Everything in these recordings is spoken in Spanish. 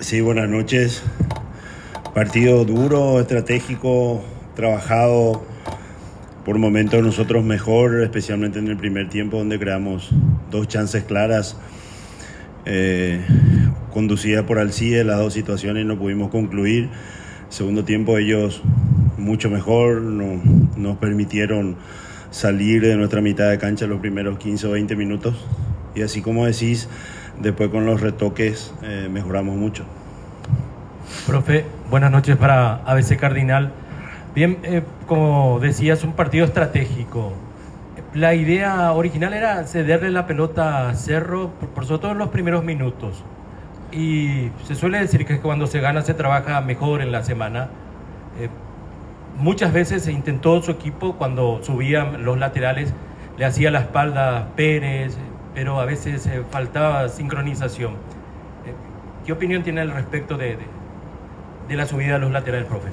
Sí, buenas noches. Partido duro, estratégico, trabajado. Por momentos nosotros mejor, especialmente en el primer tiempo donde creamos dos chances claras, conducidas por Alcide, las dos situaciones no pudimos concluir. Segundo tiempo ellos mucho mejor, nos permitieron salir de nuestra mitad de cancha los primeros 15 o 20 minutos y así como decís, después con los retoques mejoramos mucho. Profe, buenas noches para ABC Cardinal. Bien, como decías, un partido estratégico. La idea original era cederle la pelota a Cerro, por sobre todo en los primeros minutos. Y se suele decir que cuando se gana se trabaja mejor en la semana. Muchas veces se intentó su equipo cuando subían los laterales, le hacía la espalda Pérez, pero a veces faltaba sincronización. ¿Qué opinión tiene al respecto de la subida de los laterales, profe?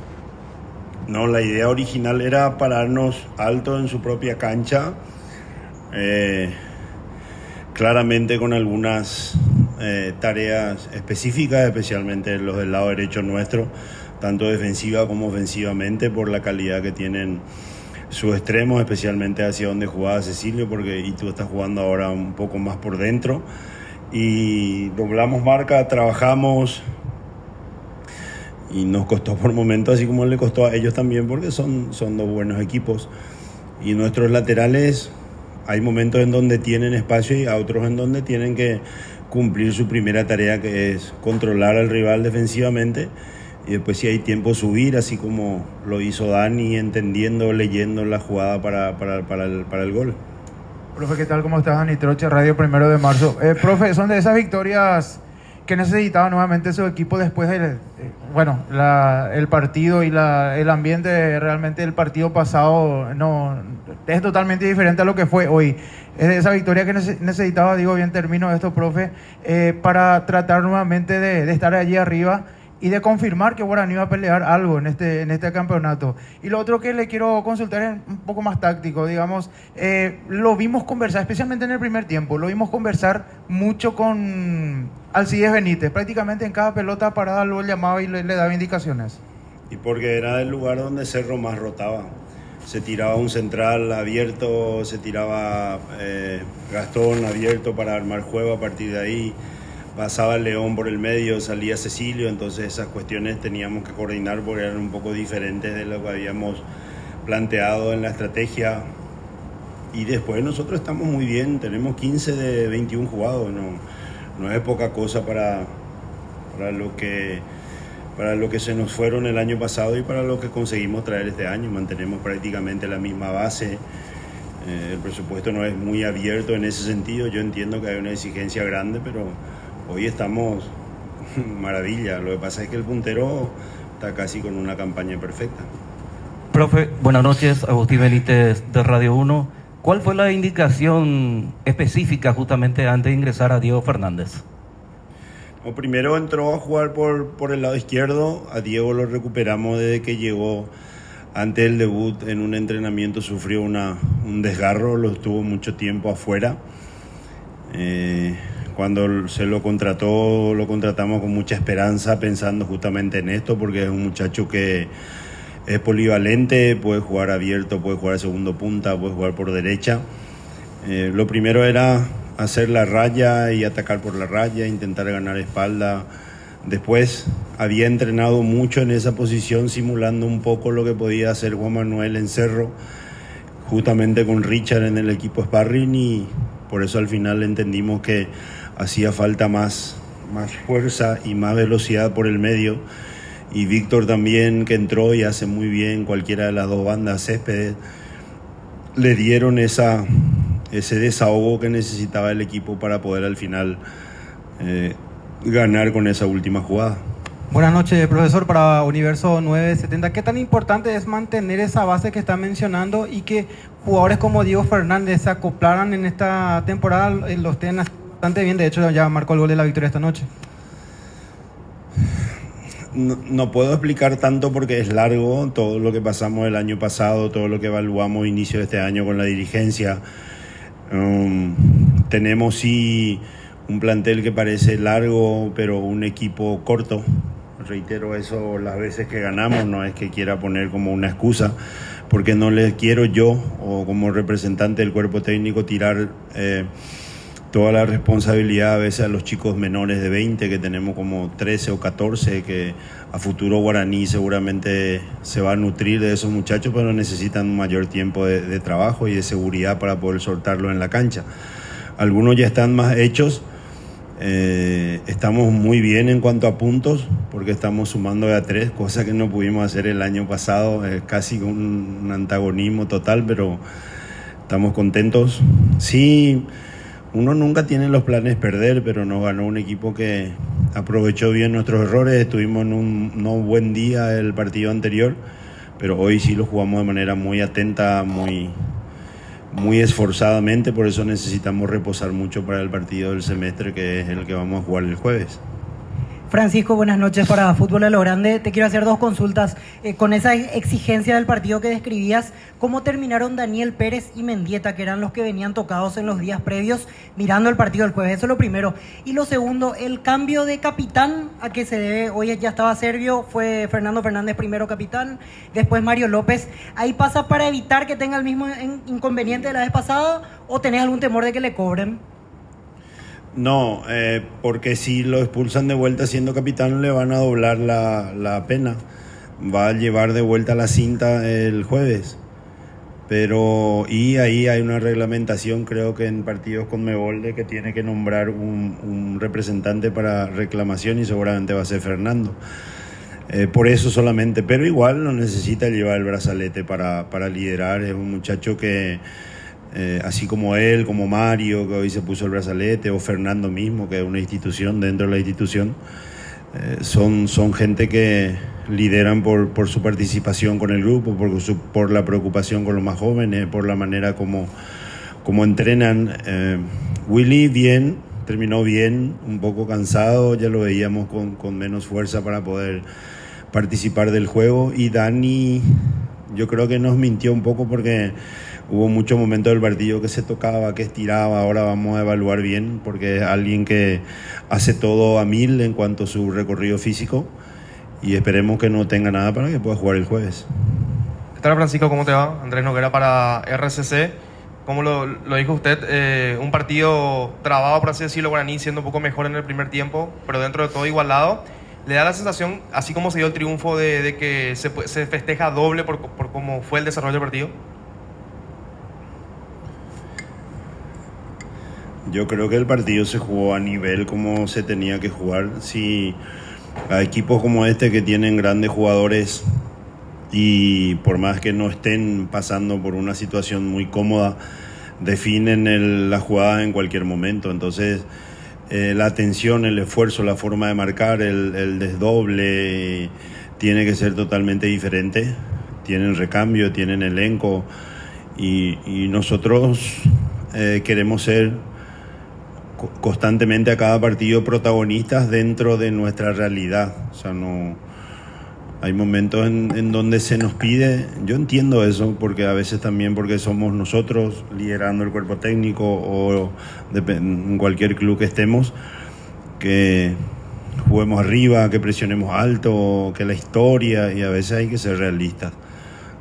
No, la idea original era pararnos alto en su propia cancha, claramente con algunas tareas específicas, especialmente los del lado derecho nuestro, tanto defensiva como ofensivamente, por la calidad que tienen sus extremos, especialmente hacia donde jugaba Cecilio, porque y tú estás jugando ahora un poco más por dentro. Y doblamos marca, trabajamos y nos costó por momentos, así como le costó a ellos también, porque son dos buenos equipos. Y nuestros laterales, hay momentos en donde tienen espacio y a otros en donde tienen que cumplir su primera tarea, que es controlar al rival defensivamente. Y después, si hay tiempo, subir, así como lo hizo Dani, entendiendo, leyendo la jugada para el gol. Profe, ¿qué tal? ¿Cómo estás? Dani Troche, Radio 1 de Marzo. Profe, son de esas victorias que necesitaba nuevamente su equipo después del el partido y el ambiente realmente del partido pasado no es totalmente diferente a lo que fue hoy. Es de esa victoria que necesitaba, digo bien, termino esto, profe, para tratar nuevamente de estar allí arriba y de confirmar que Guaraní va a pelear algo en este campeonato. Y lo otro que le quiero consultar es un poco más táctico, digamos, lo vimos conversar, especialmente en el primer tiempo, lo vimos conversar mucho con Alcides Benítez, prácticamente en cada pelota parada lo llamaba y le daba indicaciones. Y porque era el lugar donde Cerro más rotaba. Se tiraba un central abierto, se tiraba Gastón abierto para armar juego a partir de ahí. Pasaba el León por el medio, salía Cecilio, entonces esas cuestiones teníamos que coordinar porque eran un poco diferentes de lo que habíamos planteado en la estrategia. Y después nosotros estamos muy bien, tenemos 15 de 21 jugados, no es poca cosa para lo que se nos fueron el año pasado y para lo que conseguimos traer este año. Mantenemos prácticamente la misma base. El presupuesto no es muy abierto en ese sentido, yo entiendo que hay una exigencia grande, pero hoy estamos maravilla. Lo que pasa es que el puntero está casi con una campaña perfecta. Profe, buenas noches. Agustín Benítez de Radio 1. ¿Cuál fue la indicación específica justamente antes de ingresar a Diego Fernández? Primero entró a jugar por el lado izquierdo. A Diego lo recuperamos desde que llegó. Antes del debut en un entrenamiento sufrió un desgarro, lo estuvo mucho tiempo afuera. Cuando se lo contratamos con mucha esperanza, pensando justamente en esto, porque es un muchacho que es polivalente, puede jugar abierto, puede jugar segundo punta, puede jugar por derecha. Lo primero era hacer la raya y atacar por la raya, intentar ganar espalda. Después había entrenado mucho en esa posición, simulando un poco lo que podía hacer Juan Manuel en Cerro, justamente con Richard en el equipo sparring, y por eso al final entendimos que hacía falta más fuerza y más velocidad por el medio. Y Víctor también, que entró y hace muy bien cualquiera de las dos bandas, Céspedes, le dieron ese desahogo que necesitaba el equipo para poder al final ganar con esa última jugada. Buenas noches, profesor, para Universo 970. ¿Qué tan importante es mantener esa base que está mencionando y que jugadores como Diego Fernández se acoplaran en esta temporada? Los estén bastante bien, de hecho ya marcó el gol de la victoria esta noche. No puedo explicar tanto porque es largo todo lo que pasamos el año pasado, todo lo que evaluamos inicio de este año con la dirigencia. Tenemos sí un plantel que parece largo, pero un equipo corto. Reitero eso las veces que ganamos, no es que quiera poner como una excusa, porque no les quiero yo, o como representante del cuerpo técnico, tirar toda la responsabilidad a veces a los chicos menores de 20, que tenemos como 13 o 14, que a futuro Guaraní seguramente se va a nutrir de esos muchachos, pero necesitan un mayor tiempo de trabajo y de seguridad para poder soltarlo en la cancha. Algunos ya están más hechos. Estamos muy bien en cuanto a puntos, porque estamos sumando de a 3, cosa que no pudimos hacer el año pasado, casi un antagonismo total, pero estamos contentos. Sí, uno nunca tiene los planes perder, pero nos ganó un equipo que aprovechó bien nuestros errores. Estuvimos en un no buen día el partido anterior, pero hoy sí lo jugamos de manera muy atenta, muy esforzadamente, por eso necesitamos reposar mucho para el partido del semestre, que es el que vamos a jugar el jueves. Francisco, buenas noches para Fútbol a lo Grande. Te quiero hacer 2 consultas. Con esa exigencia del partido que describías, ¿cómo terminaron Daniel Pérez y Mendieta, que eran los que venían tocados en los días previos, mirando el partido del jueves? Eso es lo primero. Y lo segundo, el cambio de capitán, ¿a qué se debe? Hoy ya estaba Servio, fue Fernando Fernández primero capitán, después Mario López. ¿Ahí pasa para evitar que tenga el mismo inconveniente de la vez pasada, o tenés algún temor de que le cobren? No, porque si lo expulsan de vuelta siendo capitán, le van a doblar la pena. Va a llevar de vuelta la cinta el jueves. Y ahí hay una reglamentación, creo que en partidos con Conmebol, de que tiene que nombrar un representante para reclamación, y seguramente va a ser Fernando. Por eso solamente, pero igual no necesita llevar el brazalete para liderar. Es un muchacho que... así como él, como Mario, que hoy se puso el brazalete, o Fernando mismo, que es una institución dentro de la institución, son gente que lideran por su participación con el grupo, por la preocupación con los más jóvenes, por la manera como entrenan. Willy bien, terminó bien, un poco cansado, ya lo veíamos con menos fuerza para poder participar del juego, y Dani yo creo que nos mintió un poco, porque hubo muchos momentos del partido que se tocaba, que estiraba. Ahora vamos a evaluar bien, porque es alguien que hace todo a 1000 en cuanto a su recorrido físico, y esperemos que no tenga nada para que pueda jugar el jueves. ¿Qué tal, Francisco? ¿Cómo te va? Andrés Noguera para RCC. Como lo dijo usted, un partido trabado, por así decirlo, Guaraní siendo un poco mejor en el primer tiempo, pero dentro de todo igualado. ¿Le da la sensación, así como se dio el triunfo, de que se festeja doble por cómo fue el desarrollo del partido? Yo creo que el partido se jugó a nivel como se tenía que jugar. Si a equipos como este, que tienen grandes jugadores, y por más que no estén pasando por una situación muy cómoda, definen la jugada en cualquier momento. Entonces la atención, el esfuerzo, la forma de marcar, el desdoble tiene que ser totalmente diferente. Tienen recambio, tienen elenco, y nosotros queremos ser constantemente a cada partido protagonistas dentro de nuestra realidad. O sea, no hay momentos en donde se nos pide, yo entiendo eso, porque a veces también porque somos nosotros liderando el cuerpo técnico, o en cualquier club que estemos, que juguemos arriba, que presionemos alto, que la historia, y a veces hay que ser realistas.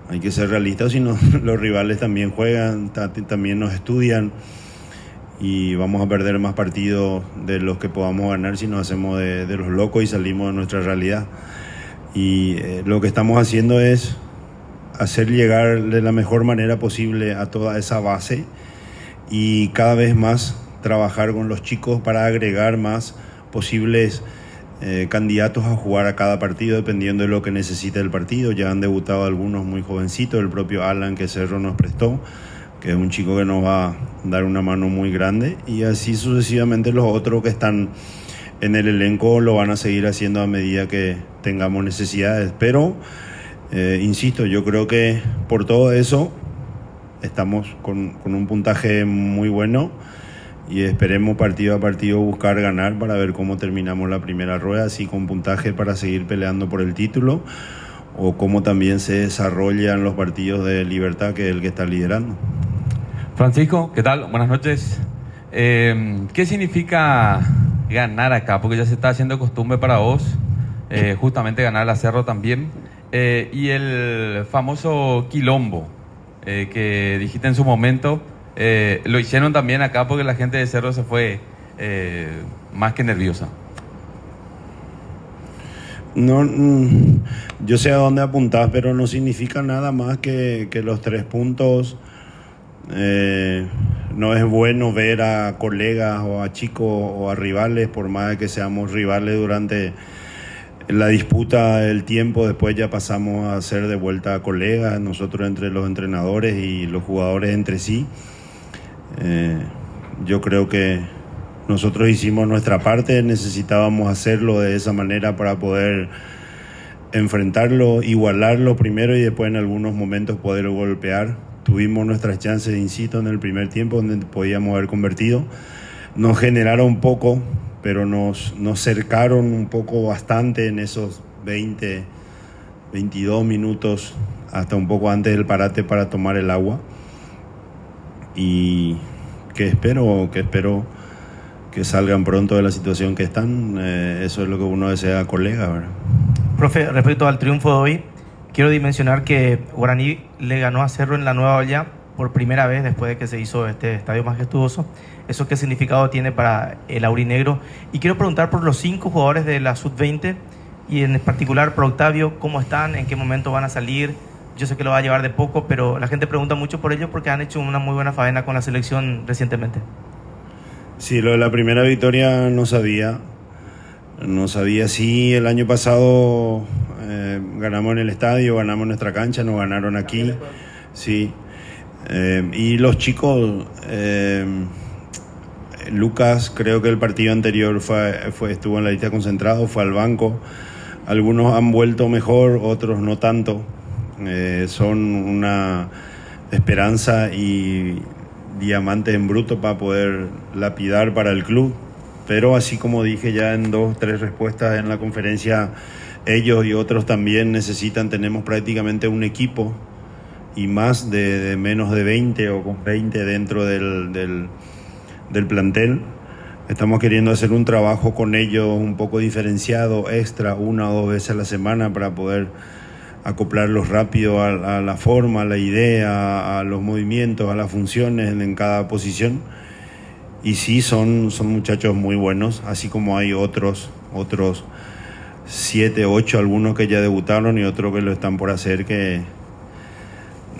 Hay que ser realistas, si no los rivales también juegan, también nos estudian, y vamos a perder más partidos de los que podamos ganar si nos hacemos de los locos y salimos de nuestra realidad. Y lo que estamos haciendo es hacer llegar de la mejor manera posible a toda esa base, y cada vez más trabajar con los chicos para agregar más posibles candidatos a jugar a cada partido, dependiendo de lo que necesite el partido. Ya han debutado algunos muy jovencitos, el propio Alan, que Cerro nos prestó, que es un chico que nos va a dar una mano muy grande, y así sucesivamente los otros que están en el elenco lo van a seguir haciendo a medida que tengamos necesidades. Pero insisto, yo creo que por todo eso estamos con un puntaje muy bueno, y esperemos partido a partido buscar ganar para ver cómo terminamos la primera rueda, así con puntaje para seguir peleando por el título, o cómo también se desarrollan los partidos de Libertad, que es el que está liderando. Francisco, ¿qué tal? Buenas noches. ¿Qué significa ganar acá? Porque ya se está haciendo costumbre para vos, justamente ganar a Cerro también. Y el famoso quilombo que dijiste en su momento, lo hicieron también acá porque la gente de Cerro se fue más que nerviosa. No, yo sé a dónde apuntás, pero no significa nada más que los 3 puntos. No es bueno ver a colegas o a chicos o a rivales, por más de que seamos rivales durante la disputa del tiempo, después ya pasamos a ser de vuelta colegas, nosotros entre los entrenadores y los jugadores entre sí. Yo creo que nosotros hicimos nuestra parte, necesitábamos hacerlo de esa manera para poder enfrentarlo, igualarlo primero y después en algunos momentos poder golpear. Tuvimos nuestras chances, insisto, en el primer tiempo donde podíamos haber convertido. Nos generaron poco, pero nos cercaron un poco bastante en esos 20, 22 minutos, hasta un poco antes del parate para tomar el agua. Y que espero que salgan pronto de la situación que están. Eso es lo que uno desea, colega, ¿verdad? Profe, respecto al triunfo de hoy, quiero dimensionar que Guaraní le ganó a Cerro en la Nueva Olla por primera vez después de que se hizo este estadio majestuoso. ¿Eso qué significado tiene para el aurinegro? Y quiero preguntar por los 5 jugadores de la Sub-20 y en particular por Octavio, ¿cómo están? ¿En qué momento van a salir? Yo sé que lo va a llevar de poco, pero la gente pregunta mucho por ellos porque han hecho una muy buena faena con la selección recientemente. Sí, lo de la primera victoria no sabía. No sabía si el año pasado ganamos en el estadio, ganamos en nuestra cancha, nos ganaron aquí. Sí. Y los chicos, Lucas, creo que el partido anterior estuvo en la lista de concentrados, fue al banco. Algunos han vuelto mejor, otros no tanto. Son una esperanza y diamantes en bruto para poder lapidar para el club. Pero así como dije ya en 2, 3 respuestas en la conferencia, ellos y otros también necesitan, tenemos prácticamente un equipo y más de menos de 20 o con 20 dentro del plantel. Estamos queriendo hacer un trabajo con ellos un poco diferenciado, extra, 1 o 2 veces a la semana para poder acoplarlos rápido a la forma, a la idea, a los movimientos, a las funciones en cada posición. Y sí, son muchachos muy buenos, así como hay otros 7, 8, algunos que ya debutaron y otros que lo están por hacer, que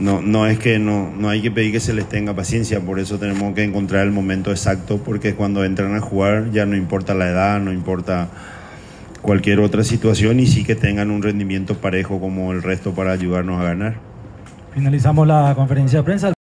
no es que no hay que pedir que se les tenga paciencia, por eso tenemos que encontrar el momento exacto, porque cuando entran a jugar ya no importa la edad, no importa cualquier otra situación, y sí que tengan un rendimiento parejo como el resto para ayudarnos a ganar. Finalizamos la conferencia de prensa.